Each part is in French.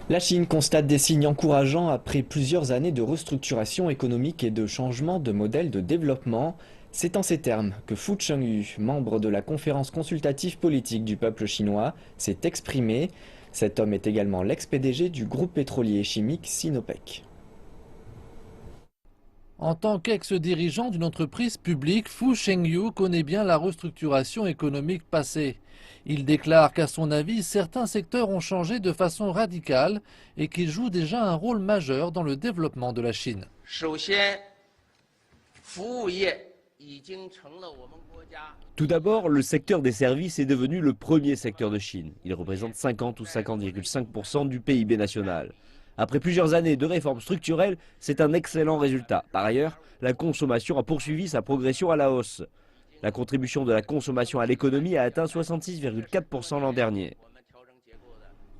La Chine constate des signes encourageants après plusieurs années de restructuration économique et de changement de modèle de développement. C'est en ces termes que Fu Chengyu, membre de la conférence consultative politique du peuple chinois, s'est exprimé. Cet homme est également l'ex-PDG du groupe pétrolier et chimique Sinopec. En tant qu'ex-dirigeant d'une entreprise publique, Fu Chengyu connaît bien la restructuration économique passée. Il déclare qu'à son avis, certains secteurs ont changé de façon radicale et qu'ils jouent déjà un rôle majeur dans le développement de la Chine. Tout d'abord, le secteur des services est devenu le premier secteur de Chine. Il représente 50 ou 50,5% du PIB national. Après plusieurs années de réformes structurelles, c'est un excellent résultat. Par ailleurs, la consommation a poursuivi sa progression à la hausse. La contribution de la consommation à l'économie a atteint 66,4% l'an dernier.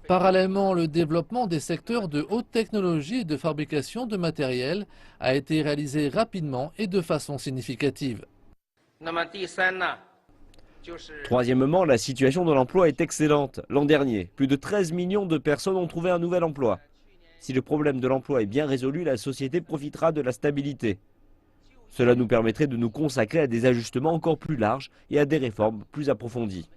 Parallèlement, le développement des secteurs de haute technologie et de fabrication de matériel a été réalisé rapidement et de façon significative. Troisièmement, la situation de l'emploi est excellente. L'an dernier, plus de 13 millions de personnes ont trouvé un nouvel emploi. Si le problème de l'emploi est bien résolu, la société profitera de la stabilité. Cela nous permettrait de nous consacrer à des ajustements encore plus larges et à des réformes plus approfondies.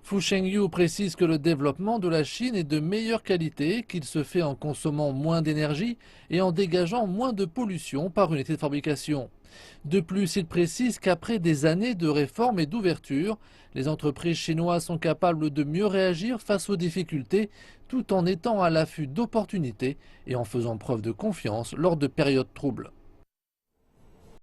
Fu Chengyu précise que le développement de la Chine est de meilleure qualité, qu'il se fait en consommant moins d'énergie et en dégageant moins de pollution par unité de fabrication. De plus, il précise qu'après des années de réformes et d'ouverture, les entreprises chinoises sont capables de mieux réagir face aux difficultés tout en étant à l'affût d'opportunités et en faisant preuve de confiance lors de périodes troubles.